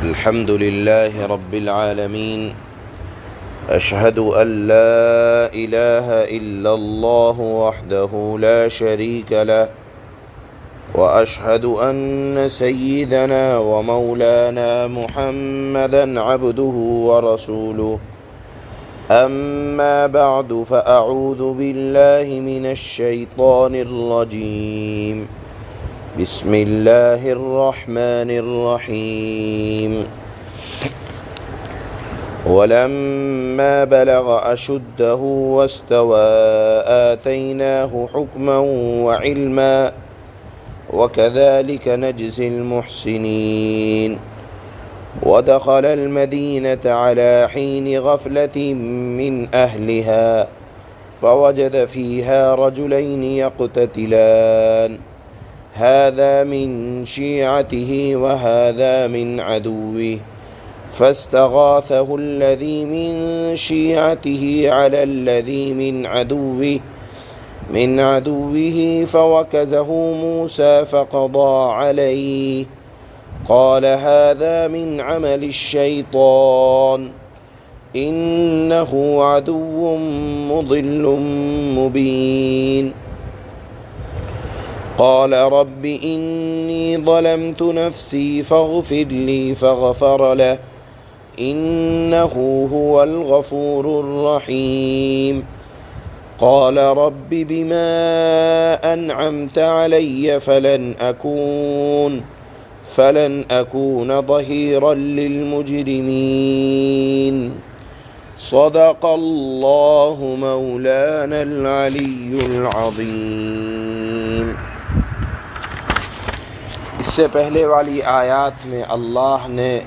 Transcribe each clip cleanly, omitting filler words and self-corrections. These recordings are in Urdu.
الحمد لله رب العالمين. أشهد أن لا إله إلا الله وحده لا شريك له، وأشهد أن سيدنا ومولانا محمدا عبده ورسوله. أما بعد، فأعوذ بالله من الشيطان الرجيم. بسم الله الرحمن الرحيم. ولما بلغ أشده واستوى آتيناه حكما وعلما وكذلك نجزي المحسنين. ودخل المدينة على حين غفلة من أهلها فوجد فيها رجلين يقتتلان، هذا من شيعته وهذا من عدوه، فاستغاثه الذي من شيعته على الذي من عدوه فوكزه موسى فقضى عليه، قال هذا من عمل الشيطان إنه عدو مضل مبين. قال رب إني ظلمت نفسي فاغفر لي، فغفر له إنه هو الغفور الرحيم. قال رب بما أنعمت علي فلن أكون ظهيرا للمجرمين. صدق الله مولانا العلی العظیم. اس سے پہلے والی آیات میں اللہ نے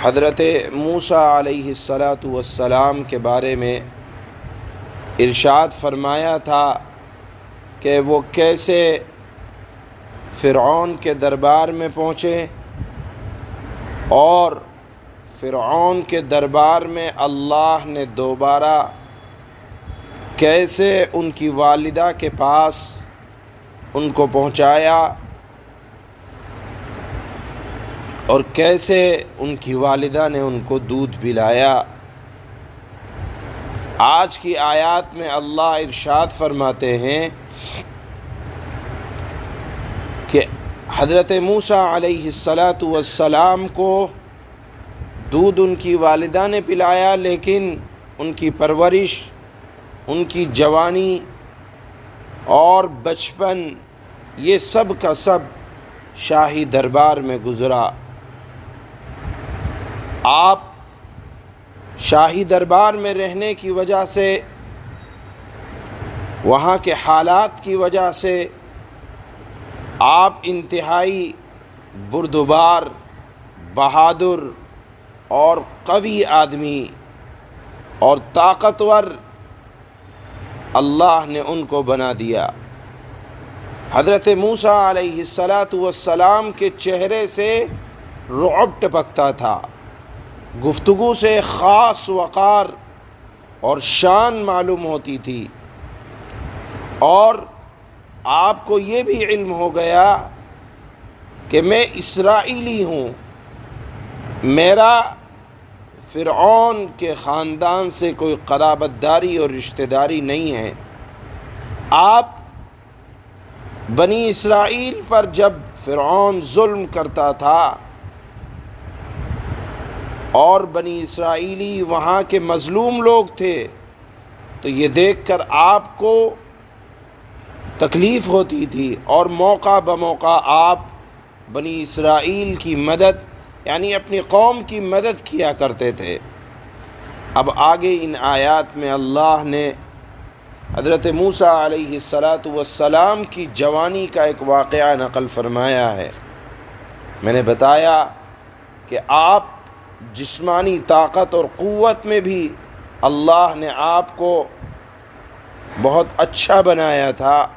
حضرت موسیٰ علیہ السلام کے بارے میں ارشاد فرمایا تھا کہ وہ کیسے فرعون کے دربار میں پہنچے اور فرعون کے دربار میں اللہ نے دوبارہ کیسے ان کی والدہ کے پاس ان کو پہنچایا اور کیسے ان کی والدہ نے ان کو دودھ پلایا. آج کی آیات میں اللہ ارشاد فرماتے ہیں کہ حضرت موسیٰ علیہ السلام کو دودھ ان کی والدہ نے پلایا، لیکن ان کی پرورش، ان کی جوانی اور بچپن یہ سب کا سب شاہی دربار میں گزرا. آپ شاہی دربار میں رہنے کی وجہ سے، وہاں کے حالات کی وجہ سے آپ انتہائی بردبار، بہادر اور قوی آدمی اور طاقتور اللہ نے ان کو بنا دیا. حضرت موسیٰ علیہ السلام کے چہرے سے رعب ٹپکتا تھا، گفتگو سے خاص وقار اور شان معلوم ہوتی تھی، اور آپ کو یہ بھی علم ہو گیا کہ میں اسرائیلی ہوں، میرا فرعون کے خاندان سے کوئی قرابت داری اور رشتہ داری نہیں ہے. آپ بنی اسرائیل پر جب فرعون ظلم کرتا تھا اور بنی اسرائیلی وہاں کے مظلوم لوگ تھے، تو یہ دیکھ کر آپ کو تکلیف ہوتی تھی اور موقع بموقع آپ بنی اسرائیل کی مدد یعنی اپنی قوم کی مدد کیا کرتے تھے. اب آگے ان آیات میں اللہ نے حضرت موسیٰ علیہ السلام کی جوانی کا ایک واقعہ نقل فرمایا ہے. میں نے بتایا کہ آپ جسمانی طاقت اور قوت میں بھی اللہ نے آپ کو بہت اچھا بنایا تھا.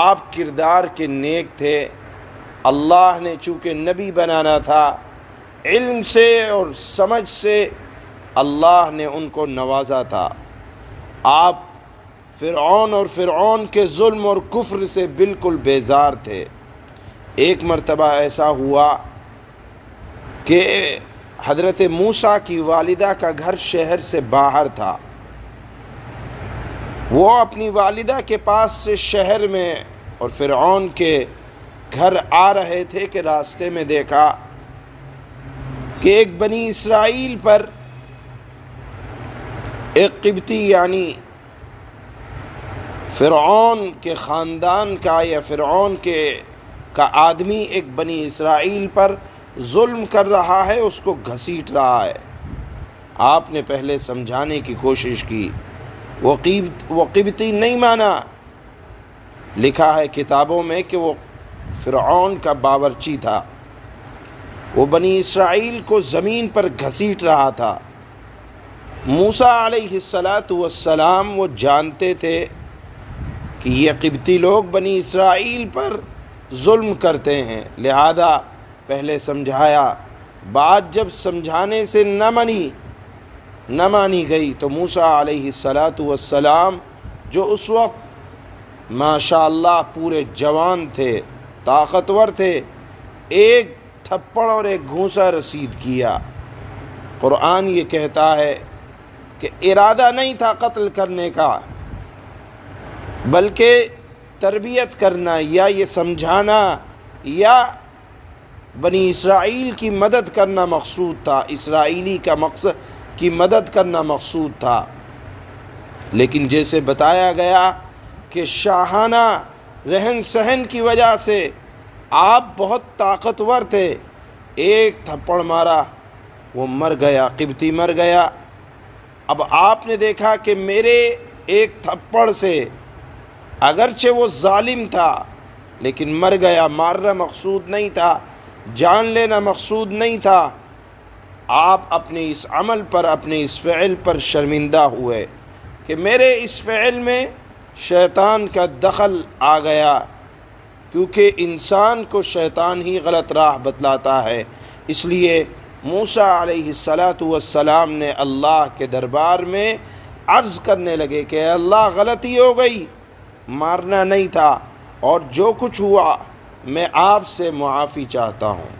آپ کردار کے نیک تھے. اللہ نے چونکہ نبی بنانا تھا، علم سے اور سمجھ سے اللہ نے ان کو نوازا تھا. آپ فرعون کے ظلم اور کفر سے بالکل بیزار تھے. ایک مرتبہ ایسا ہوا کہ حضرت موسیٰ کی والدہ کا گھر شہر سے باہر تھا، وہ اپنی والدہ کے پاس سے شہر میں اور فرعون کے گھر آ رہے تھے کہ راستے میں دیکھا کہ ایک بنی اسرائیل پر ایک قبطی یعنی فرعون کے خاندان کا یا فرعون کا آدمی ایک بنی اسرائیل پر ظلم کر رہا ہے، اس کو گھسیٹ رہا ہے۔ آپ نے پہلے سمجھانے کی کوشش کی، وہ قبطی نہیں مانا۔ لکھا ہے کتابوں میں کہ وہ فرعون کا باورچی تھا، وہ بنی اسرائیل کو زمین پر گھسیٹ رہا تھا۔ موسیٰ علیہ السلام وہ جانتے تھے کہ یہ قبطی لوگ بنی اسرائیل پر ظلم کرتے ہیں، لہذا پہلے سمجھایا، بات جب سمجھانے سے نہ مانی گئی تو موسیٰ علیہ السلام جو اس وقت ماشاءاللہ پورے جوان تھے، طاقتور تھے، ایک تھپڑ اور ایک گھونسا رسید کیا۔ قرآن یہ کہتا ہے کہ ارادہ نہیں تھا قتل کرنے کا، بلکہ تربیت کرنا یا یہ سمجھانا یا بنی اسرائیل کی مدد کرنا مقصود تھا، اسرائیلی کا مقصد کی مدد کرنا مقصود تھا۔ لیکن جیسے بتایا گیا کہ شاہانہ رہن سہن کی وجہ سے آپ بہت طاقتور تھے، ایک تھپڑ مارا، وہ مر گیا، قبطی مر گیا۔ اب آپ نے دیکھا کہ میرے ایک تھپڑ سے اگرچہ وہ ظالم تھا لیکن مر گیا، مارنا مقصود نہیں تھا، جان لینا مقصود نہیں تھا۔ آپ اپنے اس عمل پر، اپنے اس فعل پر شرمندہ ہوئے کہ میرے اس فعل میں شیطان کا دخل آ گیا، کیونکہ انسان کو شیطان ہی غلط راہ بتلاتا ہے۔ اس لیے موسیٰ علیہ السلام نے اللہ کے دربار میں عرض کرنے لگے کہ اے اللہ، غلطی ہو گئی، مارنا نہیں تھا، اور جو کچھ ہوا میں آپ سے معافی چاہتا ہوں۔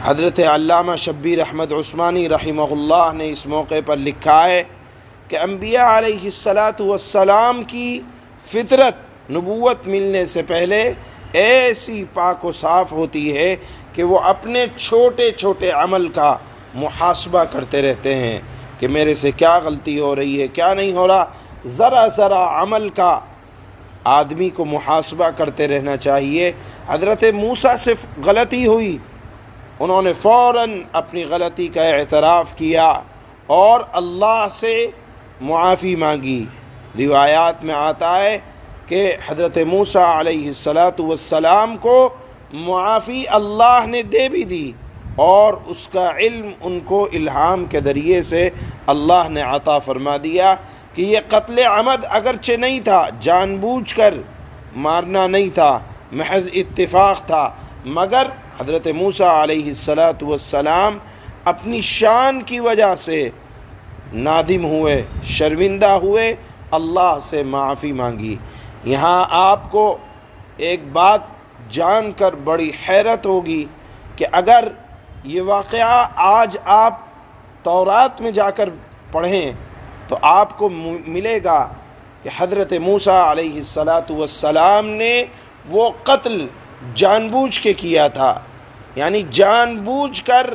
حضرت علامہ شبیر احمد عثمانی رحمہ اللہ نے اس موقع پر لکھا ہے کہ انبیاء علیہ السلام کی فطرت نبوت ملنے سے پہلے ایسی پاک و صاف ہوتی ہے کہ وہ اپنے چھوٹے چھوٹے عمل کا محاسبہ کرتے رہتے ہیں کہ میرے سے کیا غلطی ہو رہی ہے، کیا نہیں ہو رہا۔ ذرا ذرا عمل کا آدمی کو محاسبہ کرتے رہنا چاہیے۔ حضرت موسیٰ سے غلطی ہوئی، انہوں نے فوراً اپنی غلطی کا اعتراف کیا اور اللہ سے معافی مانگی۔ روایات میں آتا ہے کہ حضرت موسیٰ علیہ السلام کو معافی اللہ نے دے بھی دی، اور اس کا علم ان کو الہام کے ذریعے سے اللہ نے عطا فرما دیا کہ یہ قتل عمد اگرچہ نہیں تھا، جان بوجھ کر مارنا نہیں تھا، محض اتفاق تھا، مگر حضرت موسیٰ علیہ السلام اپنی شان کی وجہ سے نادم ہوئے، شرمندہ ہوئے، اللہ سے معافی مانگی۔ یہاں آپ کو ایک بات جان کر بڑی حیرت ہوگی کہ اگر یہ واقعہ آج آپ تورات میں جا کر پڑھیں تو آپ کو ملے گا کہ حضرت موسیٰ علیہ السلام نے وہ قتل جان بوجھ کے کیا تھا، یعنی جان بوجھ کر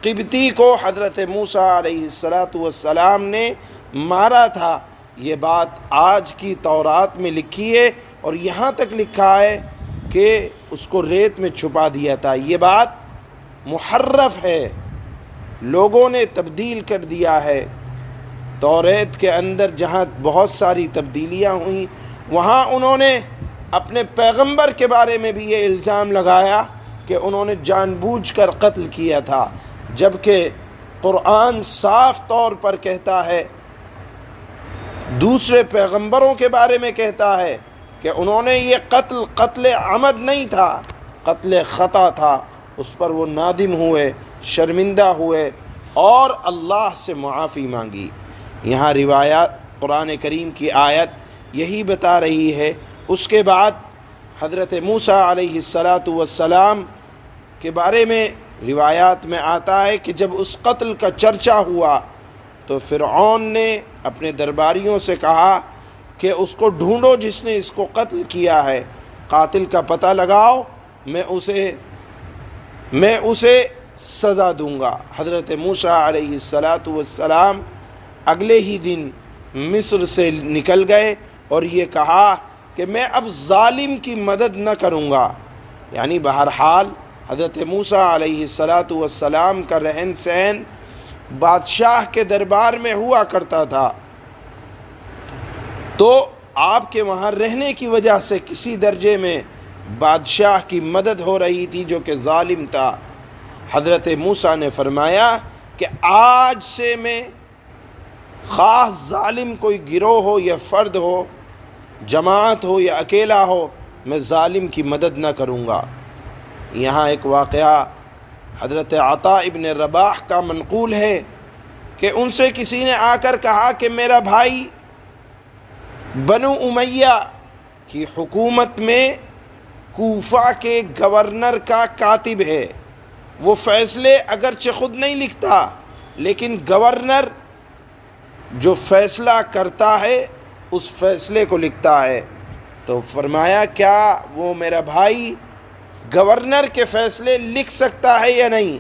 قبطی کو حضرت موسیٰ علیہ السلام نے مارا تھا۔ یہ بات آج کی تورات میں لکھی ہے، اور یہاں تک لکھا ہے کہ اس کو ریت میں چھپا دیا تھا۔ یہ بات محرف ہے، لوگوں نے تبدیل کر دیا ہے۔ توریت کے اندر جہاں بہت ساری تبدیلیاں ہوئیں، وہاں انہوں نے اپنے پیغمبر کے بارے میں بھی یہ الزام لگایا کہ انہوں نے جان بوجھ کر قتل کیا تھا، جبکہ قرآن صاف طور پر کہتا ہے، دوسرے پیغمبروں کے بارے میں کہتا ہے کہ انہوں نے یہ قتل عمد نہیں تھا، قتل خطا تھا، اس پر وہ نادم ہوئے، شرمندہ ہوئے اور اللہ سے معافی مانگی۔ یہاں روایات قرآن کریم کی آیت یہی بتا رہی ہے۔ اس کے بعد حضرت موسیٰ علیہ السلام کے بارے میں روایات میں آتا ہے کہ جب اس قتل کا چرچا ہوا تو فرعون نے اپنے درباریوں سے کہا کہ اس کو ڈھونڈو جس نے اس کو قتل کیا ہے، قاتل کا پتہ لگاؤ، میں اسے سزا دوں گا۔ حضرت موسیٰ علیہ السلام اگلے ہی دن مصر سے نکل گئے اور یہ کہا کہ میں اب ظالم کی مدد نہ کروں گا۔ یعنی بہرحال حضرت موسیٰ علیہ السلام کا رہن سہن بادشاہ کے دربار میں ہوا کرتا تھا، تو آپ کے وہاں رہنے کی وجہ سے کسی درجے میں بادشاہ کی مدد ہو رہی تھی جو کہ ظالم تھا۔ حضرت موسیٰ نے فرمایا کہ آج سے میں خاص ظالم کوئی گروہ ہو یا فرد ہو، جماعت ہو یا اکیلا ہو، میں ظالم کی مدد نہ کروں گا۔ یہاں ایک واقعہ حضرت عطا ابن رباح کا منقول ہے کہ ان سے کسی نے آ کر کہا کہ میرا بھائی بنو امیہ کی حکومت میں کوفہ کے گورنر کا کاتب ہے، وہ فیصلے اگرچہ خود نہیں لکھتا لیکن گورنر جو فیصلہ کرتا ہے اس فیصلے کو لکھتا ہے۔ تو فرمایا کیا وہ میرا بھائی گورنر کے فیصلے لکھ سکتا ہے یا نہیں؟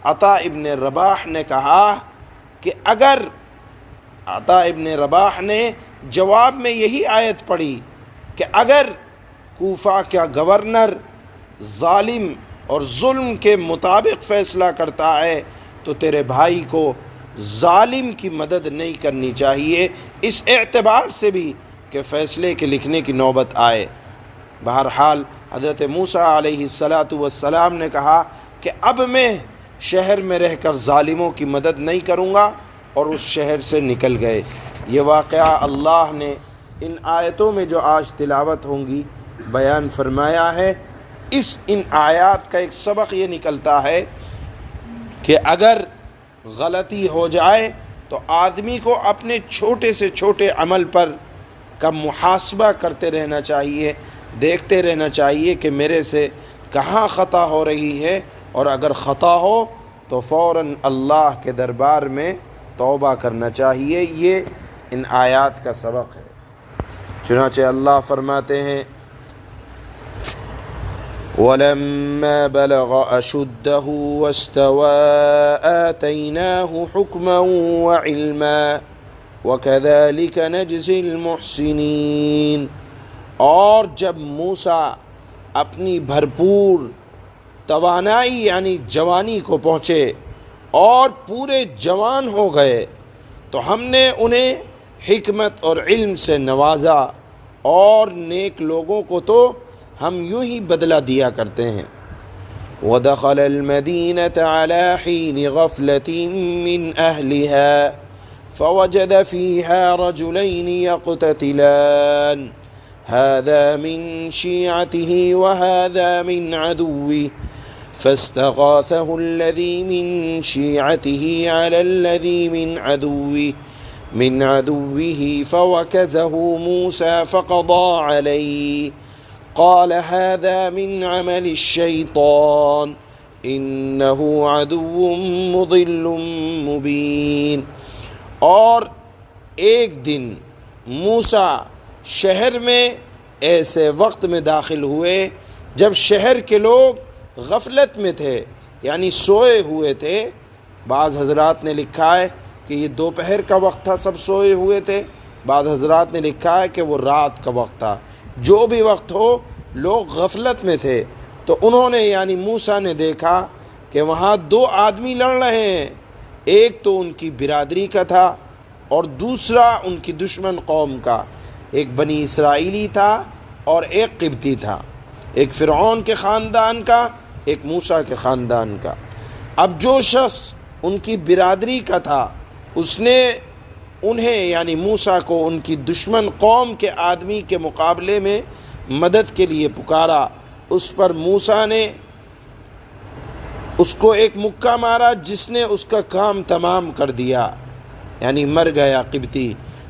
عطا ابن رباح نے کہا کہ عطا ابن رباح نے جواب میں یہی آیت پڑھی کہ اگر کوفہ کا گورنر ظالم اور ظلم کے مطابق فیصلہ کرتا ہے تو تیرے بھائی کو ظالم کی مدد نہیں کرنی چاہیے، اس اعتبار سے بھی کہ فیصلے کے لکھنے کی نوبت آئے۔ بہرحال حضرت موسیٰ علیہ السلام نے کہا کہ اب میں شہر میں رہ کر ظالموں کی مدد نہیں کروں گا، اور اس شہر سے نکل گئے۔ یہ واقعہ اللہ نے ان آیتوں میں جو آج تلاوت ہوں گی بیان فرمایا ہے۔ ان آیات کا ایک سبق یہ نکلتا ہے کہ اگر غلطی ہو جائے تو آدمی کو اپنے چھوٹے سے چھوٹے عمل پر کا محاسبہ کرتے رہنا چاہیے، دیکھتے رہنا چاہیے کہ میرے سے کہاں خطا ہو رہی ہے، اور اگر خطا ہو تو فوراً اللہ کے دربار میں توبہ کرنا چاہیے۔ یہ ان آیات کا سبق ہے۔ چنانچہ اللہ فرماتے ہیں وَلَمَّا بَلَغَ أَشُدَّهُ وَاسْتَوَىٰ آتَيْنَاهُ حُكْمًا وَعِلْمًا وَكَذَلِكَ نَجْزِي الْمُحْسِنِينَ، اور جب موسیٰ اپنی بھرپور توانائی یعنی جوانی کو پہنچے اور پورے جوان ہو گئے تو ہم نے انہیں حکمت اور علم سے نوازا، اور نیک لوگوں کو تو ہم یوں ہی بدلہ دیا کرتے ہیں۔ وَدَخَلَ الْمَدِينَةَ عَلَى حِينِ غَفْلَةٍ مِّنْ أَهْلِهَا فَوَجَدَ فِيهَا رَجُلَيْنِ يَقْتَتِلَانِ هَذَا مِنْ شِيعَتِهِ وَهَذَا مِنْ عَدُوِّهِ فاستغاثه الذي من شيعته على الذي من عدوه فوكزه موسى فقضى عليه قال هذا من عمل الشيطان إنه عدو مضل مبين۔ اور ایک دن موسیٰ شہر میں ایسے وقت میں داخل ہوئے جب شہر کے لوگ غفلت میں تھے، یعنی سوئے ہوئے تھے۔ بعض حضرات نے لکھا ہے کہ یہ دوپہر کا وقت تھا، سب سوئے ہوئے تھے۔ بعض حضرات نے لکھا ہے کہ وہ رات کا وقت تھا۔ جو بھی وقت ہو، لوگ غفلت میں تھے، تو انہوں نے یعنی موسیٰ نے دیکھا کہ وہاں دو آدمی لڑ رہے ہیں، ایک تو ان کی برادری کا تھا اور دوسرا ان کی دشمن قوم کا، ایک بنی اسرائیلی تھا اور ایک قبطی تھا، ایک فرعون کے خاندان کا، ایک موسیٰ کے خاندان کا۔ اب جو شخص ان کی برادری کا تھا اس نے انہیں یعنی موسیٰ کو ان کی دشمن قوم کے آدمی کے مقابلے میں مدد کے لیے پکارا۔ اس پر موسیٰ نے اس کو ایک مکہ مارا جس نے اس کا کام تمام کر دیا، یعنی مر گیا قبطی۔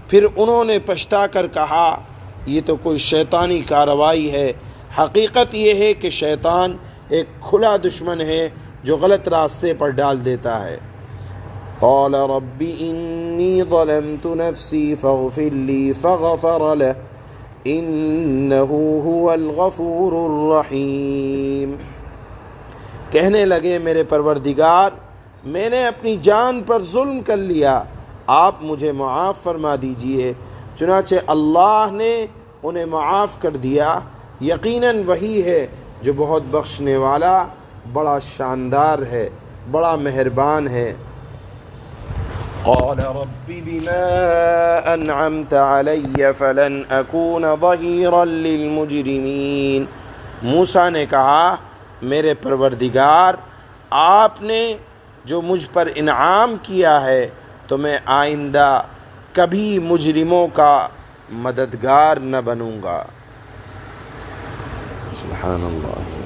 پھر انہوں نے پچھتا کر کہا یہ تو کوئی شیطانی کارروائی ہے۔ حقیقت یہ ہے کہ شیطان ایک کھلا دشمن ہے جو غلط راستے پر ڈال دیتا ہے۔ قال رب انی ظلمت نفسی فاغفر لی فغفر له انہ هو الغفور الرحیم۔ کہنے لگے میرے پروردگار میں نے اپنی جان پر ظلم کر لیا، آپ مجھے معاف فرما دیجئے۔ چنانچہ اللہ نے انہیں معاف کر دیا، یقیناً وہی ہے جو بہت بخشنے والا، بڑا شاندار ہے، بڑا مہربان ہے۔ قال رب بما انعمت علی فلن اکون ظہیرا للمجرمین۔ موسیٰ نے کہا میرے پروردگار آپ نے جو مجھ پر انعام کیا ہے تو میں آئندہ کبھی مجرموں کا مددگار نہ بنوں گا۔ سبحان اللہ۔